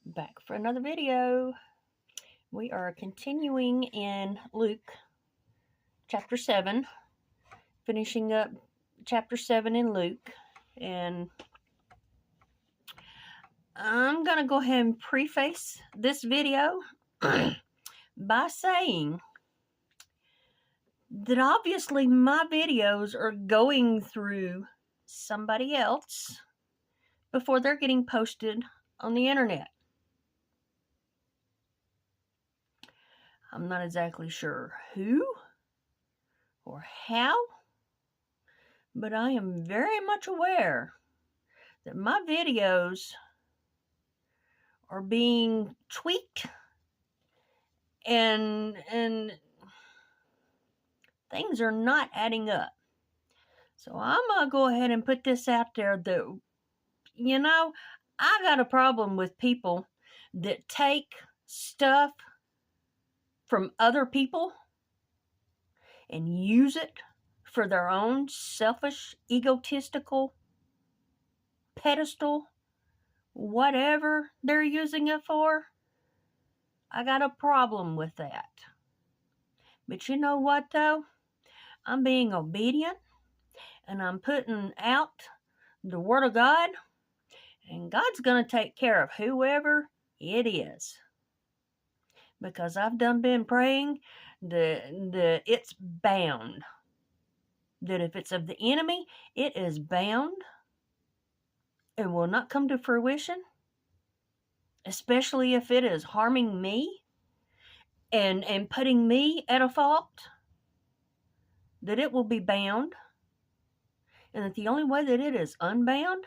Back for another video. We are continuing in Luke chapter 7, finishing up chapter 7 in Luke. And I'm going to go ahead and preface this video by saying that obviously my videos are going through somebody else before they're getting posted on the internet. I'm not exactly sure who or how, but I am very much aware that my videos are being tweaked and things are not adding up. So I'm going to go ahead and put this out there that, I got a problem with people that take stuff from other people and use it for their own selfish, egotistical, pedestal, whatever they're using it for. I got a problem with that. But you know what, though? I'm being obedient, and I'm putting out the Word of God, and God's going to take care of whoever it is. Because I've been praying that it's bound. That if it's of the enemy, it is bound and will not come to fruition, especially if it is harming me and putting me at a fault, that it will be bound, and that the only way that it is unbound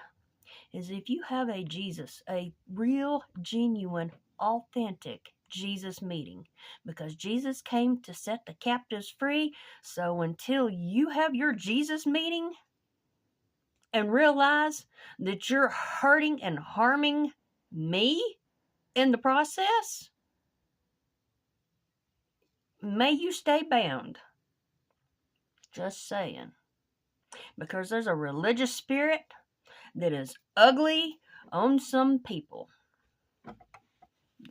is if you have a Jesus, a real, genuine, authentic Jesus meeting, because Jesus came to set the captives free. So until you have your Jesus meeting and realize that you're hurting and harming me in the process, may you stay bound. Just saying. Because there's a religious spirit that is ugly on some people.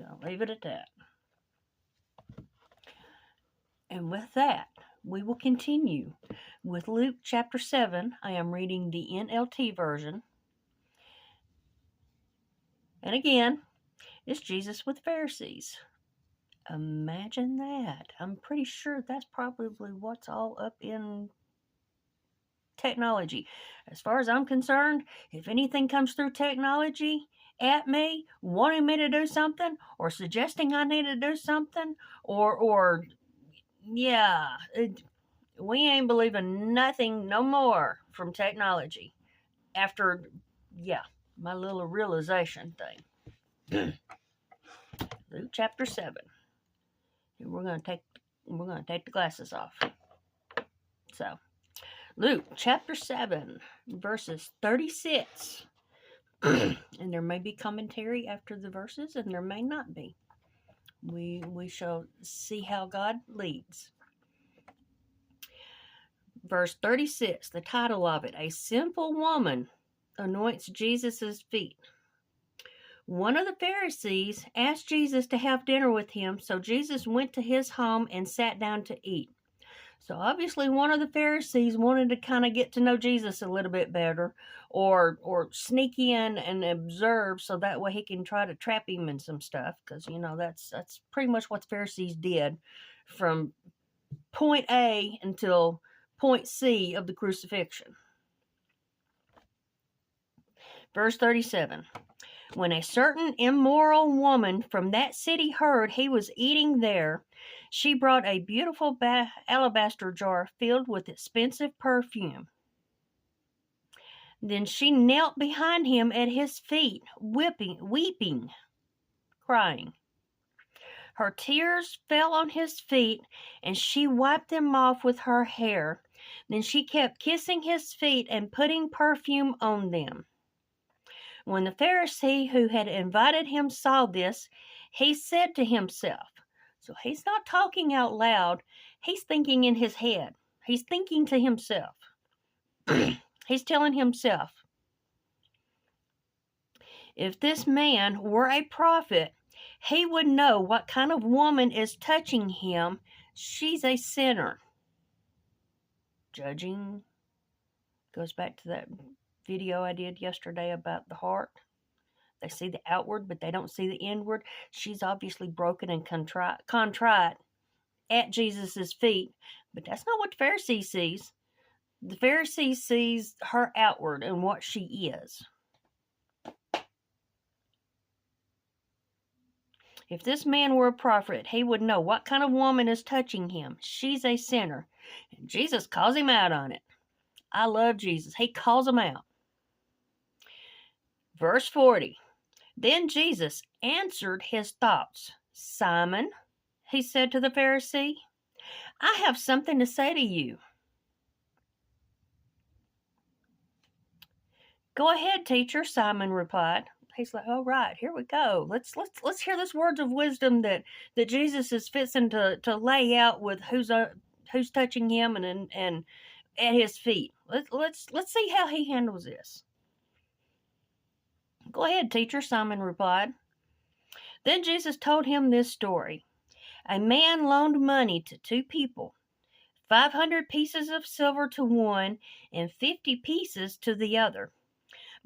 I'll leave it at that. And with that, we will continue with Luke chapter 7. I am reading the NLT version. And again, it's Jesus with Pharisees. Imagine that. I'm pretty sure that's probably what's all up in technology. As far as I'm concerned, if anything comes through technology at me, wanting me to do something, or suggesting I need to do something, we ain't believing nothing no more from technology after, my little realization thing. Luke chapter 7. We're gonna take the glasses off. So, Luke chapter 7, verses 36. And there may be commentary after the verses, and there may not be. We shall see how God leads. Verse 36, the title of it, A Sinful Woman Anoints Jesus' Feet. One of the Pharisees asked Jesus to have dinner with him, so Jesus went to his home and sat down to eat. So obviously one of the Pharisees wanted to kind of get to know Jesus a little bit better, or sneak in and observe so that way he can try to trap him in some stuff, because that's pretty much what the Pharisees did from point A until point C of the crucifixion. Verse 37. When a certain immoral woman from that city heard he was eating there, she brought a beautiful alabaster jar filled with expensive perfume. Then she knelt behind him at his feet, weeping, crying. Her tears fell on his feet, and she wiped them off with her hair. Then she kept kissing his feet and putting perfume on them. When the Pharisee who had invited him saw this, he said to himself, so he's not talking out loud, he's thinking in his head. He's thinking to himself. He's telling himself, If this man were a prophet, he would know what kind of woman is touching him. She's a sinner. Judging goes back to that video I did yesterday about the heart. They see the outward, but they don't see the inward. She's obviously broken and contrite at Jesus' feet, but that's not what the Pharisee sees. The Pharisee sees her outward and what she is. If this man were a prophet, he would know what kind of woman is touching him. She's a sinner. And Jesus calls him out on it. I love Jesus. He calls him out. Verse 40. Then Jesus answered his thoughts. Simon, he said to the Pharisee, I have something to say to you. Go ahead, teacher, Simon replied. He's like, all right, here we go. Let's hear this words of wisdom that Jesus is fixing to lay out with who's touching him and at his feet. Let's see how he handles this. Go ahead, teacher, Simon replied. Then Jesus told him this story. A man loaned money to two people, 500 pieces of silver to one and 50 pieces to the other.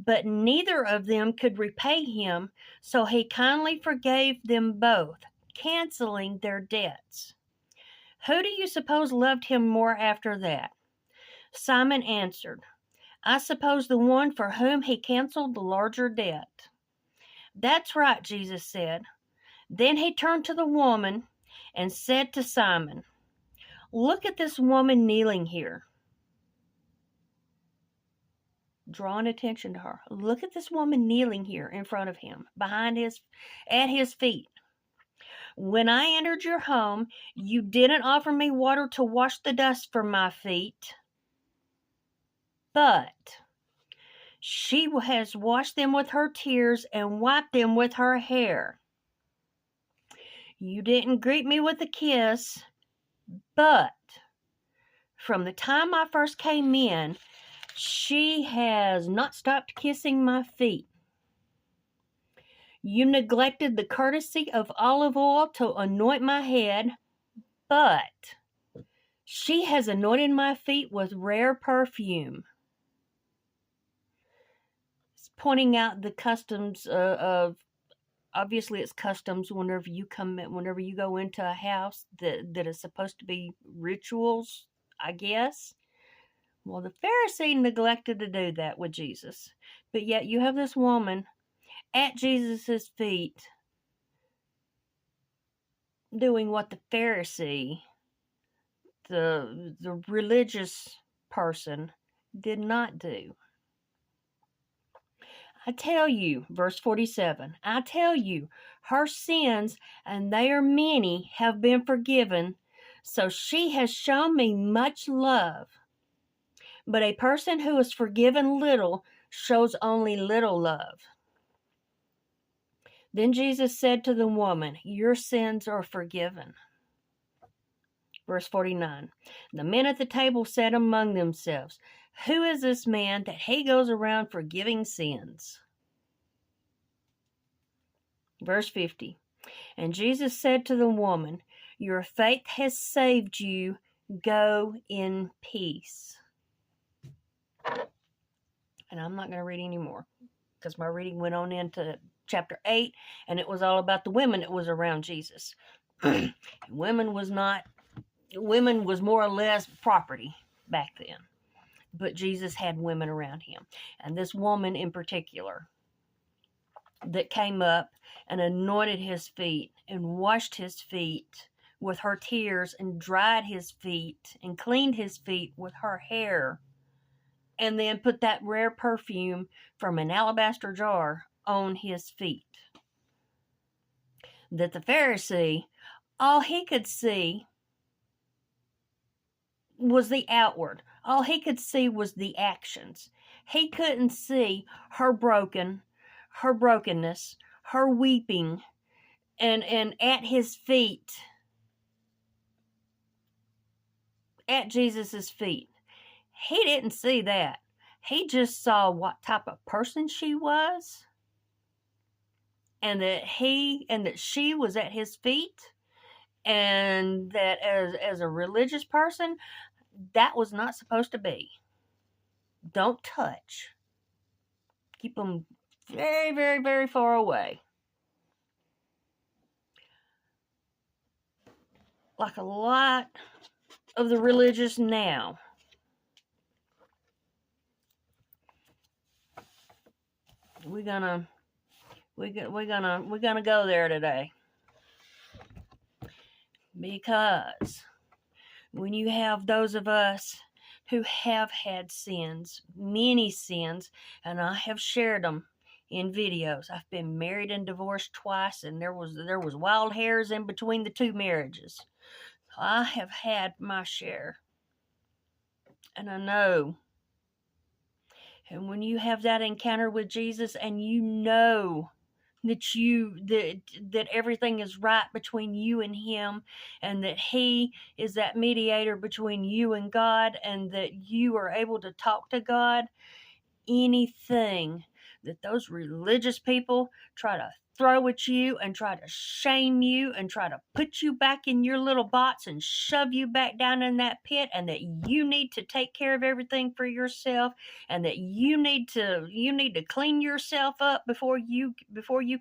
But neither of them could repay him, so he kindly forgave them both, canceling their debts. Who do you suppose loved him more after that? Simon answered, I suppose the one for whom he canceled the larger debt. That's right, Jesus said. Then he turned to the woman and said to Simon, look at this woman kneeling here. Drawing attention to her. Look at this woman kneeling here in front of him, at his feet. When I entered your home, you didn't offer me water to wash the dust from my feet, but she has washed them with her tears and wiped them with her hair. You didn't greet me with a kiss, but from the time I first came in, she has not stopped kissing my feet. You neglected the courtesy of olive oil to anoint my head, but she has anointed my feet with rare perfume. It's pointing out the customs of obviously it's customs whenever you go into a house that is supposed to be rituals, I guess. Well, the Pharisee neglected to do that with Jesus. But yet you have this woman at Jesus' feet doing what the Pharisee, the religious person, did not do. I tell you, verse 47, I tell you, her sins, and they are many, have been forgiven, so she has shown me much love. But a person who is forgiven little shows only little love. Then Jesus said to the woman, your sins are forgiven. Verse 49, the men at the table said among themselves, who is this man that he goes around forgiving sins? Verse 50, and Jesus said to the woman, your faith has saved you. Go in peace. And I'm not going to read anymore because my reading went on into chapter 8, and it was all about the women that was around Jesus. Women was more or less property back then. But Jesus had women around him. And this woman in particular that came up and anointed his feet and washed his feet with her tears and dried his feet and cleaned his feet with her hair and then put that rare perfume from an alabaster jar on his feet. That the Pharisee, all he could see was the outward. All he could see was the actions. He couldn't see her brokenness, her weeping, and at his feet, at Jesus' feet. He didn't see that. He just saw what type of person she was and that she was at his feet, and that as a religious person, that was not supposed to be. Don't touch. Keep them very, very, very far away. Like a lot of the religious now. We're gonna go there today, because when you have those of us who have had sins, many sins, and I have shared them in videos. I've been married and divorced twice, and there was wild hairs in between the two marriages. I have had my share, and I know. And when you have that encounter with Jesus, and you know that everything is right between you and him, and that he is that mediator between you and God, and that you are able to talk to God, anything that those religious people try to throw at you and try to shame you and try to put you back in your little box and shove you back down in that pit, and that you need to take care of everything for yourself, and that you need to clean yourself up before you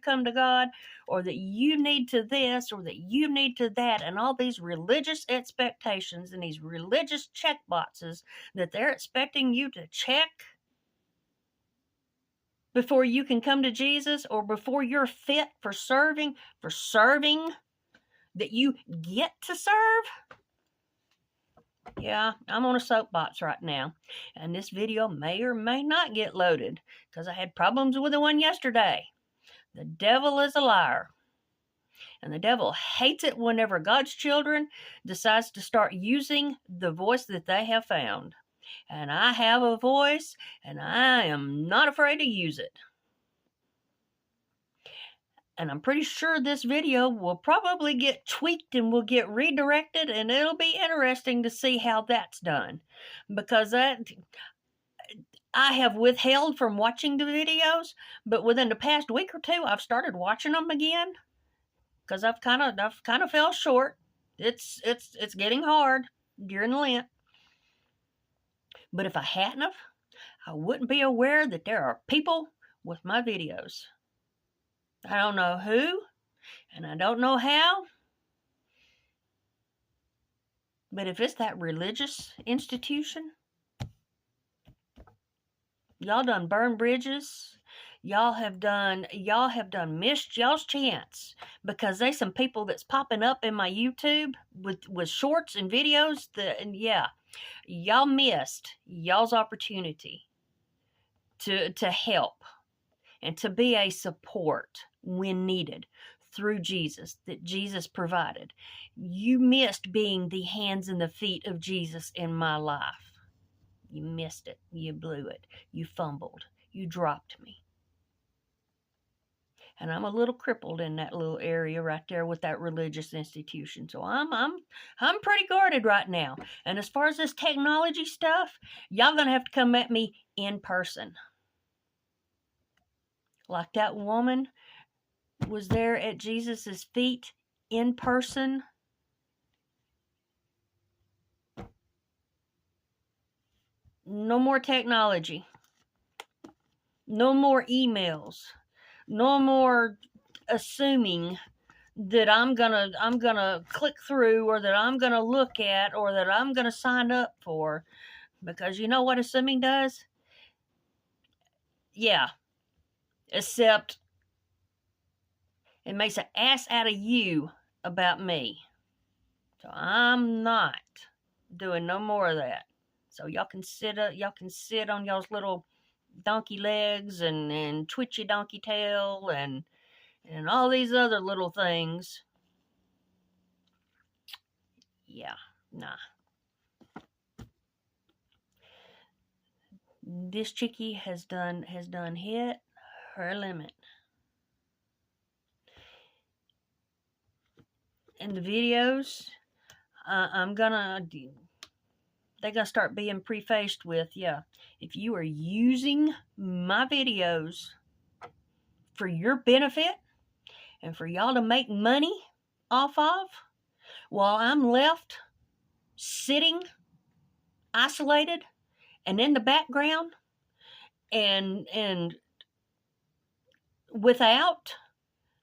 come to God, or that you need to this, or that you need to that, and all these religious expectations and these religious check boxes that they're expecting you to check before you can come to Jesus, or before you're fit for serving, that you get to serve. Yeah, I'm on a soapbox right now, and this video may or may not get loaded, because I had problems with the one yesterday. The devil is a liar, and the devil hates it whenever God's children decides to start using the voice that they have found. And I have a voice, and I am not afraid to use it. And I'm pretty sure this video will probably get tweaked and will get redirected, and it'll be interesting to see how that's done. Because I have withheld from watching the videos, but within the past week or two, I've started watching them again, because I've kind of fell short. It's getting hard during Lent. But if I hadn't have, I wouldn't be aware that there are people with my videos. I don't know who, and I don't know how, but if it's that religious institution, y'all done burned bridges. Y'all have done missed y'all's chance, because there's some people that's popping up in my YouTube with shorts and videos and yeah, y'all missed y'all's opportunity to help and to be a support when needed through Jesus, that Jesus provided. You missed being the hands and the feet of Jesus in my life. You missed it. You blew it. You fumbled. You dropped me. And I'm a little crippled in that little area right there with that religious institution. So I'm pretty guarded right now. And as far as this technology stuff, y'all gonna have to come at me in person. Like that woman was there at Jesus's feet in person. No more technology. No more emails. No more assuming that I'm gonna click through, or that I'm gonna look at, or that I'm gonna sign up for. Because you know what assuming does? Yeah. Except it makes an ass out of you about me. So I'm not doing no more of that. So y'all can sit on y'all's little donkey legs and twitchy donkey tail and all these other little things. Yeah, nah. This chickie has done hit her limit. And the videos, they're gonna start being prefaced with, yeah, if you are using my videos for your benefit, and for y'all to make money off of while I'm left sitting isolated and in the background and without,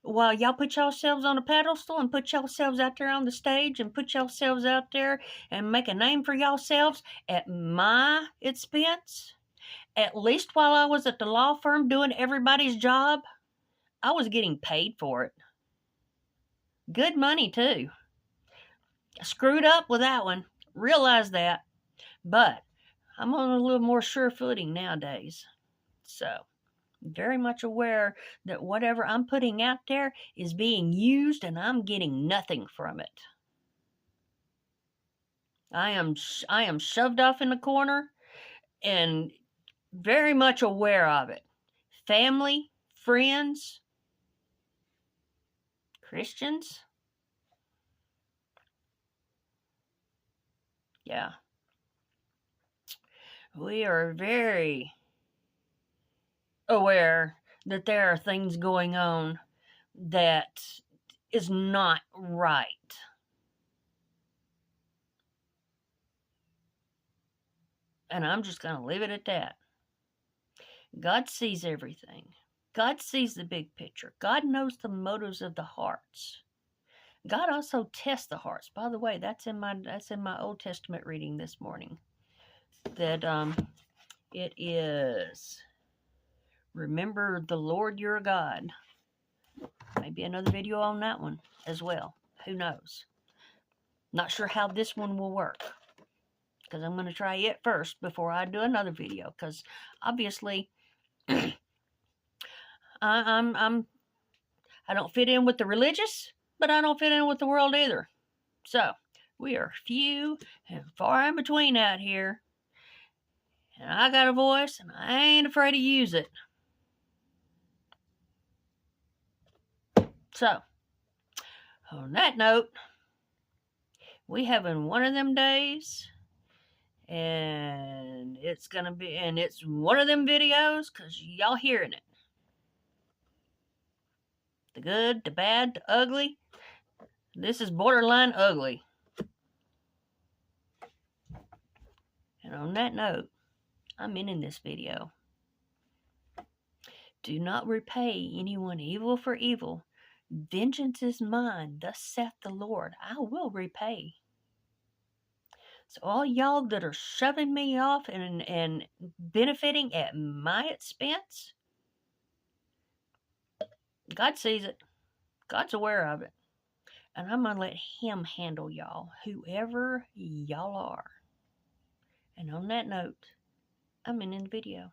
while y'all put yourselves on a pedestal and put yourselves out there on the stage and put yourselves out there and make a name for yourselves at my expense. At least while I was at the law firm doing everybody's job, I was getting paid for it. Good money, too. I screwed up with that one. Realize that. But I'm on a little more sure footing nowadays. So, very much aware that whatever I'm putting out there is being used and I'm getting nothing from it. I am shoved off in the corner and very much aware of it. Family, friends, Christians. Yeah. We are very aware that there are things going on that is not right. And I'm just going to leave it at that. God sees everything. God sees the big picture. God knows the motives of the hearts. God also tests the hearts. By the way, that's in my Old Testament reading this morning. That it is, remember the Lord your God. Maybe another video on that one as well. Who knows? Not sure how this one will work, because I'm going to try it first before I do another video. Because obviously, I don't fit in with the religious, but I don't fit in with the world either. So we are few and far in between out here. And I got a voice, and I ain't afraid to use it. So, on that note, we having one of them days, and it's one of them videos, because y'all hearing it. The good, the bad, the ugly. This is borderline ugly. And on that note, I'm ending this video. Do not repay anyone evil for evil. Vengeance is mine, thus saith the Lord. I will repay. So all y'all that are shoving me off and benefiting at my expense, God sees it. God's aware of it. And I'm going to let him handle y'all, whoever y'all are. And on that note, I'm ending the video.